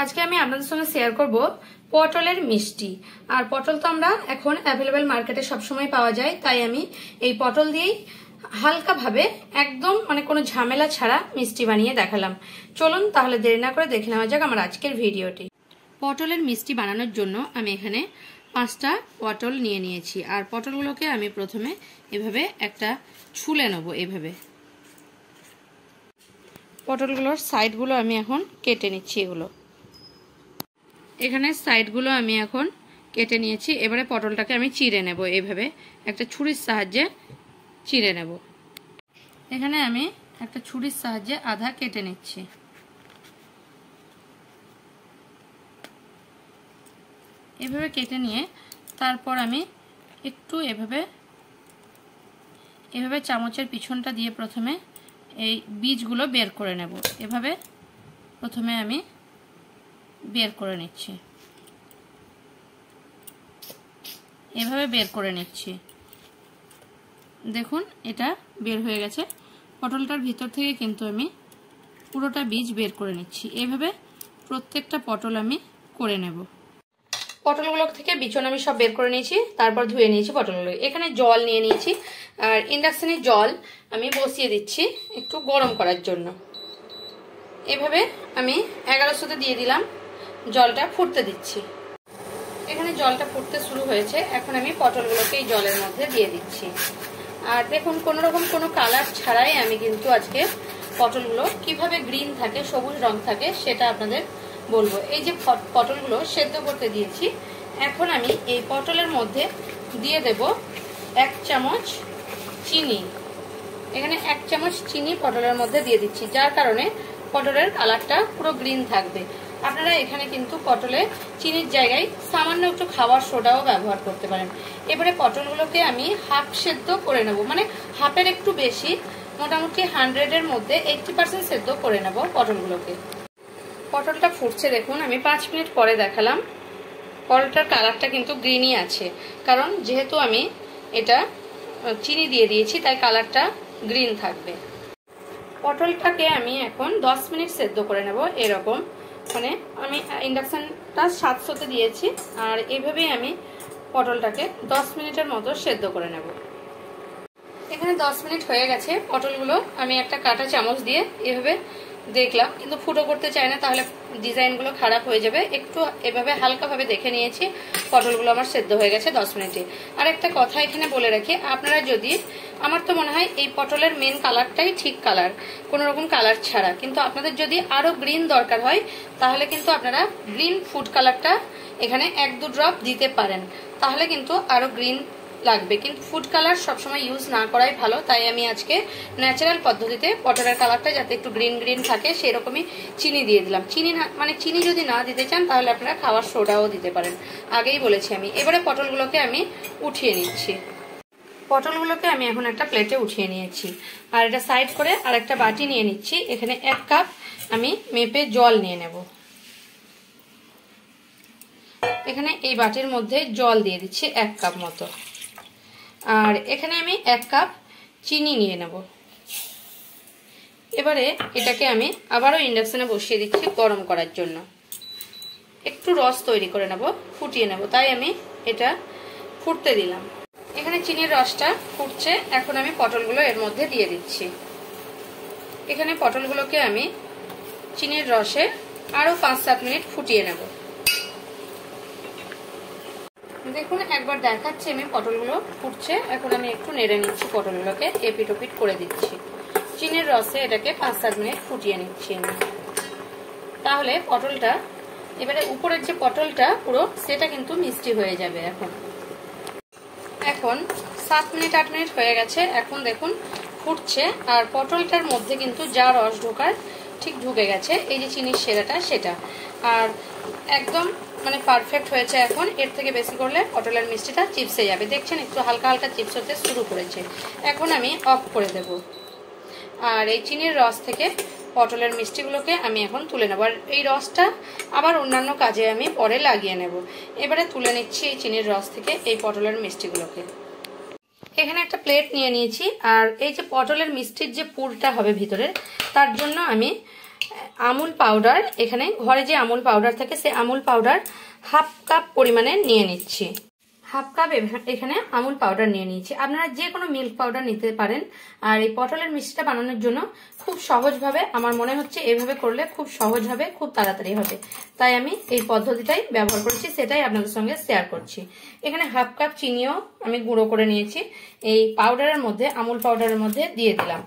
আজকে আমি আপনাদের সঙ্গে শেয়ার করব পটলের মিষ্টি। আর পটল তো আমরা এখন অ্যাভেলেবেল মার্কেটে সবসময় পাওয়া যায়, তাই আমি এই পটল দিয়েই হালকা ভাবে একদম কোনো ঝামেলা ছাড়া মিষ্টি বানিয়ে দেখালাম। চলুন তাহলে দেরি না করে দেখে নেওয়া যাক আমার আজকের ভিডিওটি। পটলের মিষ্টি বানানোর জন্য আমি এখানে 5টা পটল নিয়ে নিয়েছি। আর পটলগুলোকে আমি প্রথমে এভাবে একটা ছুলে নেব। এভাবে পটলগুলোর সাইডগুলো আমি এখন কেটে নিচ্ছি। এখানে সাইডগুলো আমি এখন কেটে নিয়েছি। এবারে পটলটাকে আমি চিড়ে নেব। এইভাবে একটা ছুরির সাহায্যে চিড়ে নেব। এখানে আমি একটা ছুরির সাহায্যে আধা কেটে নিচ্ছি। এভাবে কেটে নিয়ে তারপর আমি একটু এভাবে চামচের পিছনটা দিয়ে প্রথমে এই বীজগুলো বের করে নেব। এভাবে প্রথমে আমি বের করে নিচ্ছি। এভাবে বের করে নিচ্ছি। দেখুন এটা বের হয়ে গেছে। পটলটার ভিতর থেকে কিন্তু আমি পুরোটা বীজ বের করে নিচ্ছি। এভাবে প্রত্যেকটা পটল আমি করে নেব। পটলগুলো থেকে বিচন আমি সব বের করে নিয়েছি, তারপর ধুয়ে নিয়েছি পটলগুলো। এখানে জল নিয়ে নিয়েছি, আর ইন্ডাকশনে জল আমি বসিয়ে দিচ্ছি একটু গরম করার জন্য। এভাবে আমি 1100-তে দিয়ে দিলাম, জলটা ফুটতে দিচ্ছি। এখানে জলটা ফুটতে শুরু হয়েছে। এখন আমি পটলগুলোকে এই জলের মধ্যে দিয়ে দিচ্ছি। আর দেখুন কোনোরকম কোনো কালার ছাড়াই আমি কিন্তু আজকে পটলগুলো কিভাবে গ্রিন থাকে, সবুজ রং থাকে সেটা আপনাদের বলবো। এই যে পটলগুলো সেদ্ধ করতে দিয়েছি, এখন আমি এই পটলের মধ্যে দিয়ে দেব 1 চামচ চিনি। এখানে 1 চামচ চিনি পটলের মধ্যে দিয়ে দিচ্ছি, যার কারণে পটলের কালারটা পুরো গ্রিন থাকবে। আপনারা এখানে কিন্তু পটলে চিনির জায়গায় সামান্য একটু খাবার সোডাও ব্যবহার করতে পারেন। এবারে পটলগুলোকে আমি হাফ সেদ্ধ করে নেব, হাফের একটু বেশি, মোটামুটি 100-এর মধ্যে 80% সেদ্ধ করে নেব পটলগুলোকে। পটলটা ফুটছে দেখুন, আমি 5 মিনিট পরে দেখালাম। পটলটার কালারটা কিন্তু গ্রিনই আছে, কারণ যেহেতু আমি এটা চিনি দিয়ে দিয়েছি তাই কালারটা গ্রিন থাকবে। পটলটাকে আমি এখন 10 মিনিট সেদ্ধ করে নেব। এরকম আমি ইন্ডাকশনটা 700-তে দিয়েছি, আর এইভাবেই আমি পটলটাকে 10 মিনিটের মতো সেদ্ধ করে নেব। এখানে 10 মিনিট হয়ে গেছে। পটলগুলো আমি একটা কাঁটা চামচ দিয়ে এভাবে দেখলাম, কিন্তু ফুটো করতে চাই না, তাহলে ডিজাইনগুলো খারাপ হয়ে যাবে। একটু এভাবে হালকাভাবে দেখে নিয়েছি, পটলগুলো আমার সেদ্ধ হয়ে গেছে 10 মিনিটে। আর একটা কথা এখানে বলে রাখি, আপনারা যদি, আমার তো মনে হয় এই পটলের মেন কালারটাই ঠিক কালার, কোনো রকম কালার ছাড়া। কিন্তু আপনাদের যদি আরো গ্রিন দরকার হয় তাহলে কিন্তু আপনারা গ্রিন ফুড কালারটা এখানে 1-2 ড্রপ দিতে পারেন, তাহলে কিন্তু আরো গ্রিন লাগবে। কিন্তু ফুড কালার সবসময় ইউজ না করাই ভালো, তাই আমি আজকে ন্যাচারাল পদ্ধতিতে পটলের কালারটা যাতে একটু গ্রিন গ্রিন থাকে সেরকমই চিনি দিয়ে দিলাম। চিনি না, চিনি যদি না দিতে চান তাহলে আপনারা খাওয়ার সোডাও দিতে পারেন, আগেই বলেছি আমি। এবারে পটলগুলোকে আমি উঠিয়ে নিচ্ছি। পটলগুলোকে আমি এখন একটা প্লেটে উঠিয়ে নিয়েছি, আর এটা সাইড করে আর একটা বাটি নিয়ে নিচ্ছি। এখানে 1 কাপ আমি মেপে জল নিয়ে নেব। এখানে এই বাটির মধ্যে জল দিয়ে দিচ্ছি 1 কাপ মতো। আর এখানে আমি 1 কাপ চিনি নিয়ে নেব। এবারে এটাকে আমি আবারও ইন্ডাকশনে বসিয়ে দিচ্ছি গরম করার জন্য। একটু রস তৈরি করে নেব, ফুটিয়ে নেব, তাই আমি এটা ফুটতে দিলাম। এখানে চিনির রসটা ফুটছে, এখন আমি পটলগুলো এর মধ্যে দিয়ে দিচ্ছি। এখানে পটলগুলোকে আমি চিনির রসে আরো 5-7 মিনিট ফুটিয়ে নেব। দেখুন একবার দেখাচ্ছি আমি, পটলগুলো ফুটছে। এখন আমি একটু নেড়ে নিচ্ছি, পটলগুলোকে এপিট ওপিট করে দিচ্ছি। চিনির রসে এটাকে 5-7 মিনিট ফুটিয়ে নিচ্ছি। তাহলে পটলটা, এবারে উপরের যে পটলটা পুরো সেটা কিন্তু মিষ্টি হয়ে যাবে। এখন 7 মিনিট 8 মিনিট হয়ে গেছে। এখন দেখুন ফুটছে, আর পটলটার মধ্যে কিন্তু যা রস ঢোকার ঠিক ঢুকে গেছে, এই যে চিনির সেরাটা সেটা। আর একদম পারফেক্ট হয়েছে। এখন এর থেকে বেশি করলে পটলের মিষ্টিটা চিপসে যাবে। দেখছেন একটু হালকা হালকা চিপস হতে শুরু করেছে। এখন আমি অফ করে দেব। আর এই চিনির রস থেকে পটলের মিষ্টিগুলোকে আমি এখন তুলে নেব। আর এই রসটা আবার অন্যান্য কাজে আমি পরে লাগিয়ে নেব। এবারে তুলে নিচ্ছি এই চিনির রস থেকে এই পটলের মিষ্টিগুলোকে। এখানে একটা প্লেট নিয়ে নিয়েছি, আর এই যে পটলের মিষ্টির যে পুরটা হবে ভিতরের, তার জন্য আমি আমুল পাউডার, এখানে ঘরে যে আমুল পাউডার থাকে সে আমুল পাউডার হাফ কাপ পরিমাণে নিয়ে নিচ্ছি। হাফ কাপ এখানে আমুল পাউডার নিয়ে নিয়েছি। আপনারা যে কোনো মিল্ক পাউডার নিতে পারেন। আর এই পটলের মিষ্টিটা বানানোর জন্য খুব সহজভাবে আমার মনে হচ্ছে এভাবে করলে খুব সহজ হবে, খুব তাড়াতাড়ি হবে, তাই আমি এই পদ্ধতিটাই ব্যবহার করেছি, সেটাই আপনাদের সঙ্গে শেয়ার করছি। এখানে হাফ কাপ চিনিও আমি গুঁড়ো করে নিয়েছি, এই পাউডারের মধ্যে, আমুল পাউডারের মধ্যে দিয়ে দিলাম।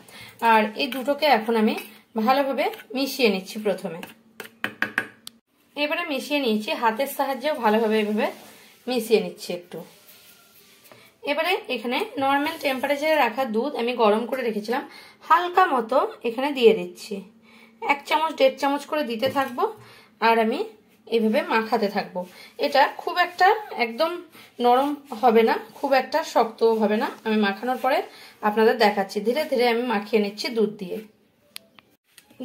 আর এই দুটোকে এখন আমি ভালোভাবে মিশিয়ে নিচ্ছি। প্রথমে এবারে মিশিয়ে নিয়েছি, হাতের সাহায্যেও ভালোভাবে এভাবে মিশিয়ে নিচ্ছি একটু। এবারে এখানে নর্মাল টেম্পারেচারে রাখা দুধ আমি গরম করে রেখেছিলাম, হালকা মতো এখানে দিয়ে দিচ্ছি। 1 চামচ 1.5 চামচ করে দিতে থাকবো আর আমি এইভাবে মাখাতে থাকবো। এটা খুব একটা একদম নরম হবে না, খুব একটা শক্তও হবে না। আমি মাখানোর পরে আপনাদের দেখাচ্ছি। ধীরে ধীরে আমি মাখিয়ে নিচ্ছি দুধ দিয়ে।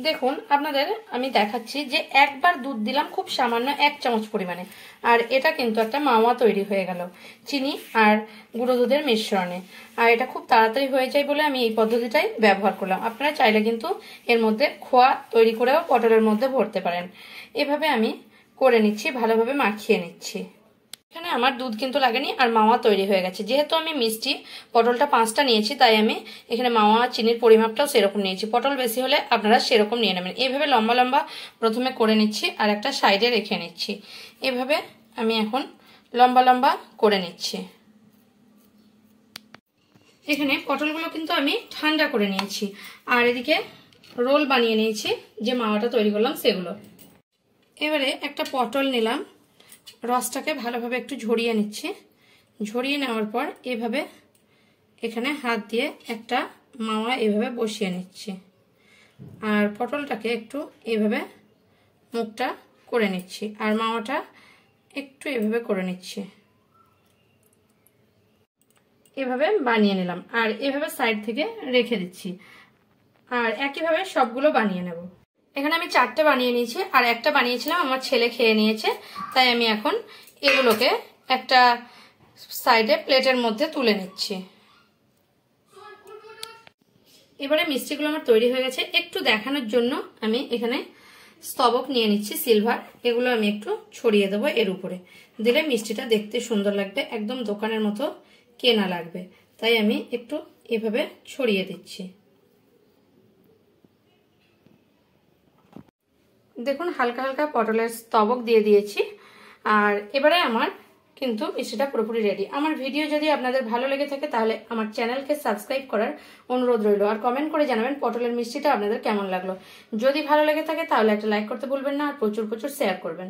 দেখুন আপনাদের আমি দেখাচ্ছি যে একবার দুধ দিলাম খুব সামান্য 1 চামচ পরিমাণে, আর এটা কিন্তু একটা মাওয়া তৈরি হয়ে গেল চিনি আর গুঁড়ো দুধের মিশ্রণে। আর এটা খুব তাড়াতাড়ি হয়ে যায় বলে আমি এই পদ্ধতিটাই ব্যবহার করলাম। আপনারা চাইলে কিন্তু এর মধ্যে খোয়া তৈরি করেও পটলের মধ্যে ভরতে পারেন। এভাবে আমি করে নিচ্ছি, ভালোভাবে মাখিয়ে নিচ্ছি। এখানে আমার দুধ কিন্তু লাগেনি আর মাওয়া তৈরি হয়ে গেছে। যেহেতু আমি মিষ্টি পটলটা 5টা নিয়েছি, তাই আমি এখানে মাওয়া চিনির পরিমাপটাও সেরকম নিয়েছি। পটল বেশি হলে আপনারা সেরকম নিয়ে নেবেন। এইভাবে লম্বা লম্বা প্রথমে করে নিচ্ছি আর একটা সাইডে রেখে নিচ্ছি। এভাবে আমি এখন লম্বা লম্বা করে নিচ্ছি। এখানে পটলগুলো কিন্তু আমি ঠান্ডা করে নিয়েছি আর এদিকে রোল বানিয়ে নিয়েছি, যে মাওয়াটা তৈরি করলাম সেগুলো। এবারে একটা পটল নিলাম, রসটাকে ভালোভাবে একটু ঝরিয়ে নিচ্ছি। ঝরিয়ে নেওয়ার পর এভাবে এখানে হাত দিয়ে একটা মাওয়া এভাবে বসিয়ে নিচ্ছি আর পটলটাকে একটু এভাবে মুখটা করে নিচ্ছি আর মাওয়াটা একটু এভাবে করে নিচ্ছি। এভাবে বানিয়ে নিলাম আর এভাবে সাইড থেকে রেখে দিচ্ছি। আর একইভাবে সবগুলো বানিয়ে নেব। এখানে আমি 4টে বানিয়ে নিয়েছি আর একটা বানিয়েছিলাম আমার ছেলে খেয়ে নিয়েছে, তাই আমি এখন এগুলোকে একটা সাইডে প্লেটের মধ্যে তুলে নিচ্ছি। এবারে মিষ্টিগুলো আমার তৈরি হয়ে গেছে। একটু দেখানোর জন্য আমি এখানে স্তবক নিয়ে নিচ্ছি সিলভার, এগুলো আমি একটু ছড়িয়ে দেবো এর উপরে। দিলে মিষ্টিটা দেখতে সুন্দর লাগবে, একদম দোকানের মতো কেনা লাগবে, তাই আমি একটু এভাবে ছড়িয়ে দিচ্ছি। দেখুন হালকা হালকা পটলের স্তবক দিয়ে দিয়েছি আর এবারে আমার কিন্তু মিষ্টিটা পুরোপুরি রেডি। আমার ভিডিও যদি আপনাদের ভালো লেগে থাকে তাহলে আমার চ্যানেলকে সাবস্ক্রাইব করার অনুরোধ রইল আর কমেন্ট করে জানাবেন পটলের মিষ্টিটা আপনাদের কেমন লাগলো। যদি ভালো লেগে থাকে তাহলে একটা লাইক করতে ভুলবেন না আর প্রচুর প্রচুর শেয়ার করবেন।